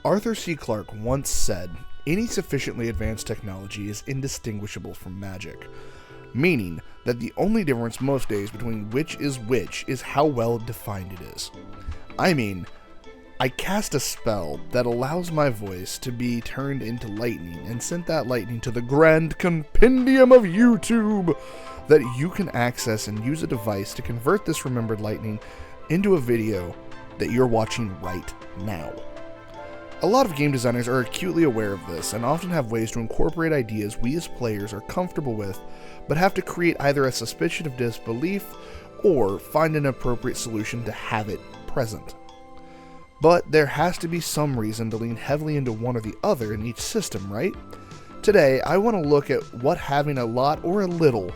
Arthur C. Clarke once said, "Any sufficiently advanced technology is indistinguishable from magic," meaning that the only difference most days between which is how well defined it is. I mean, I cast a spell that allows my voice to be turned into lightning and sent that lightning to the grand compendium of YouTube that you can access and use a device to convert this remembered lightning into a video that you're watching right now. A lot of game designers are acutely aware of this and often have ways to incorporate ideas we as players are comfortable with, but have to create either a suspicion of disbelief or find an appropriate solution to have it present. But there has to be some reason to lean heavily into one or the other in each system, right? Today, I want to look at what having a lot or a little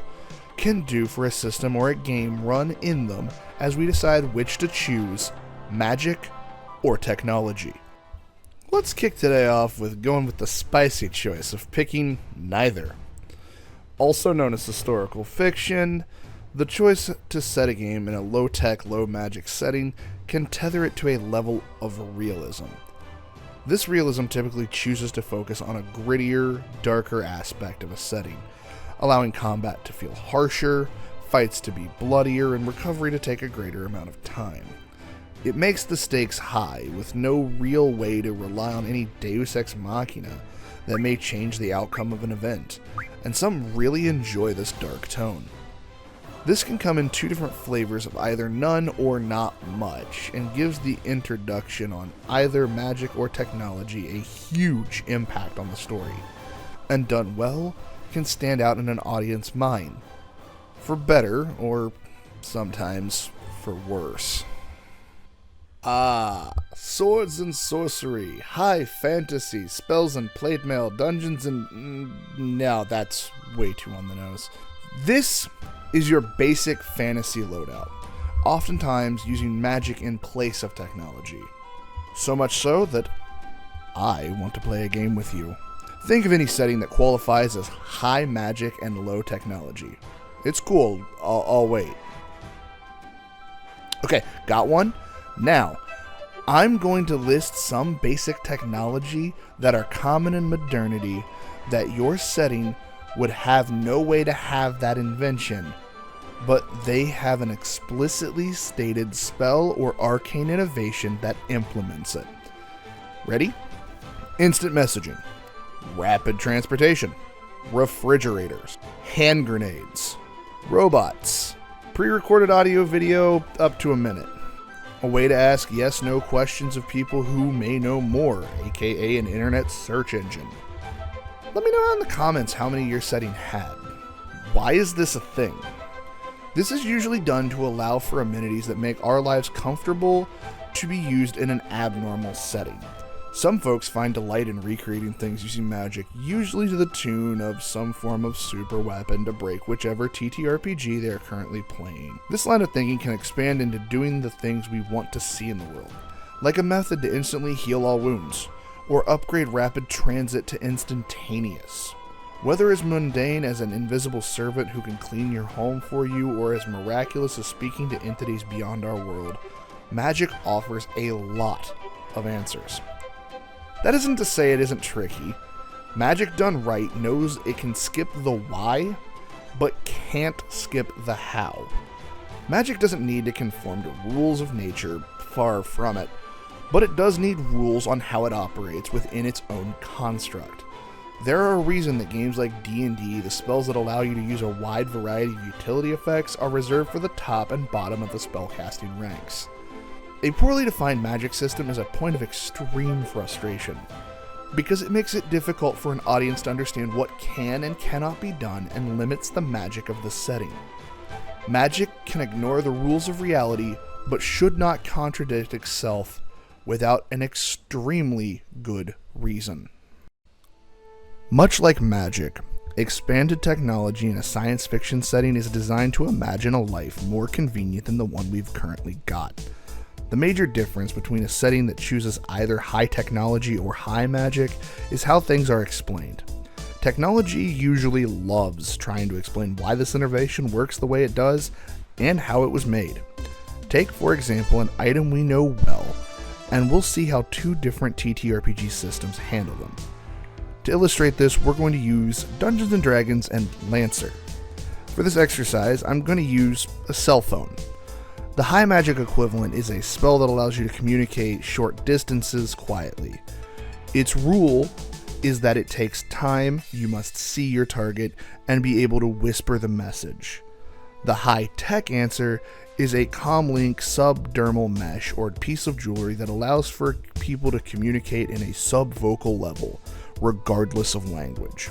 can do for a system or a game run in them as we decide which to choose, magic or technology. Let's kick today off with going with the spicy choice of picking neither. Also known as historical fiction, the choice to set a game in a low-tech, low-magic setting can tether it to a level of realism. This realism typically chooses to focus on a grittier, darker aspect of a setting, allowing combat to feel harsher, fights to be bloodier, and recovery to take a greater amount of time. It makes the stakes high, with no real way to rely on any deus ex machina that may change the outcome of an event, and some really enjoy this dark tone. This can come in two different flavors of either none or not much, and gives the introduction on either magic or technology a huge impact on the story, and done well, can stand out in an audience's mind, for better or sometimes for worse. Swords and sorcery, high fantasy, spells and plate mail, dungeons and... no, that's way too on the nose. This is your basic fantasy loadout, oftentimes using magic in place of technology. So much so that I want to play a game with you. Think of any setting that qualifies as high magic and low technology. It's cool, I'll wait. Okay, got one? Now, I'm going to list some basic technology that are common in modernity that your setting would have no way to have that invention, but they have an explicitly stated spell or arcane innovation that implements it. Ready? Instant messaging, rapid transportation, refrigerators, hand grenades, robots, pre-recorded audio video up to a minute. A way to ask yes-no questions of people who may know more, aka an internet search engine. Let me know in the comments how many your setting had. Why is this a thing? This is usually done to allow for amenities that make our lives comfortable to be used in an abnormal setting. Some folks find delight in recreating things using magic, usually to the tune of some form of super weapon to break whichever TTRPG they are currently playing. This line of thinking can expand into doing the things we want to see in the world, like a method to instantly heal all wounds, or upgrade rapid transit to instantaneous. Whether as mundane as an invisible servant who can clean your home for you, or as miraculous as speaking to entities beyond our world, magic offers a lot of answers. That isn't to say it isn't tricky. Magic done right knows it can skip the why, but can't skip the how. Magic doesn't need to conform to rules of nature, far from it, but it does need rules on how it operates within its own construct. There are a reason that games like D&D, the spells that allow you to use a wide variety of utility effects, are reserved for the top and bottom of the spellcasting ranks. A poorly defined magic system is a point of extreme frustration, because it makes it difficult for an audience to understand what can and cannot be done and limits the magic of the setting. Magic can ignore the rules of reality, but should not contradict itself without an extremely good reason. Much like magic, expanded technology in a science fiction setting is designed to imagine a life more convenient than the one we've currently got. The major difference between a setting that chooses either high technology or high magic is how things are explained. Technology usually loves trying to explain why this innovation works the way it does and how it was made. Take, for example, an item we know well, and we'll see how two different TTRPG systems handle them. To illustrate this, we're going to use Dungeons & Dragons and Lancer. For this exercise, I'm going to use a cell phone. The high magic equivalent is a spell that allows you to communicate short distances quietly. Its rule is that it takes time, you must see your target, and be able to whisper the message. The high-tech answer is a comlink subdermal mesh or piece of jewelry that allows for people to communicate in a subvocal level, regardless of language.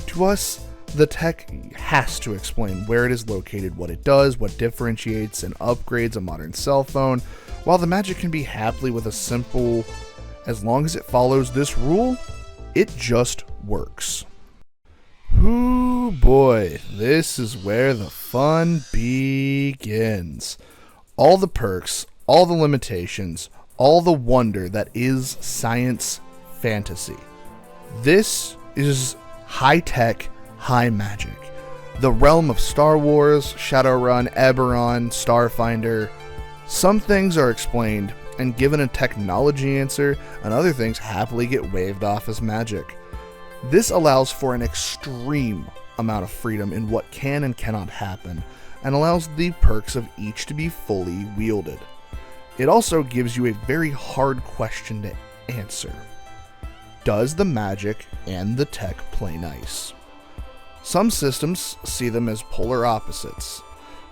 To us, the tech has to explain where it is located, what it does, what differentiates and upgrades a modern cell phone, while the magic can be happily with a simple, as long as it follows this rule, it just works. Ooh boy, this is where the fun begins. All the perks, all the limitations, all the wonder that is science fantasy. This is high-tech, high magic. The realm of Star Wars, Shadowrun, Eberron, Starfinder. Some things are explained and given a technology answer, and other things happily get waved off as magic. This allows for an extreme amount of freedom in what can and cannot happen, and allows the perks of each to be fully wielded. It also gives you a very hard question to answer. Does the magic and the tech play nice? Some systems see them as polar opposites,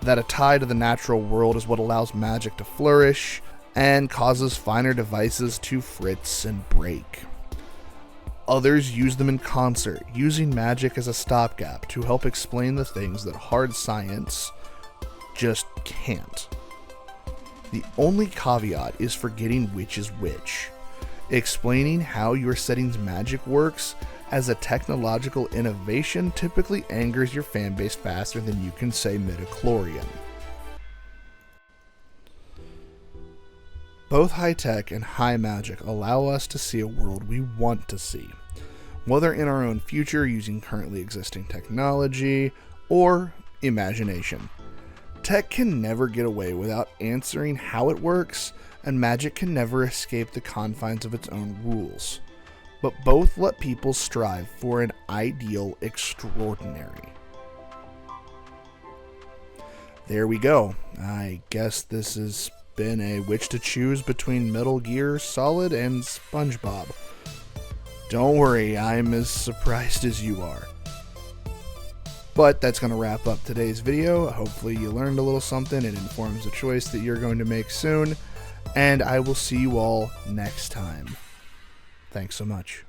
that a tie to the natural world is what allows magic to flourish and causes finer devices to fritz and break. Others use them in concert, using magic as a stopgap to help explain the things that hard science just can't. The only caveat is forgetting which is which. Explaining how your setting's magic works as a technological innovation typically angers your fanbase faster than you can say midichlorian. Both high-tech and high magic allow us to see a world we want to see, whether in our own future using currently existing technology or imagination. Tech can never get away without answering how it works, and magic can never escape the confines of its own rules. But both let people strive for an ideal extraordinary. There we go. I guess this has been a which to choose between Metal Gear Solid and SpongeBob. Don't worry, I'm as surprised as you are. But that's going to wrap up today's video. Hopefully you learned a little something. It informs the choice that you're going to make soon. And I will see you all next time. Thanks so much.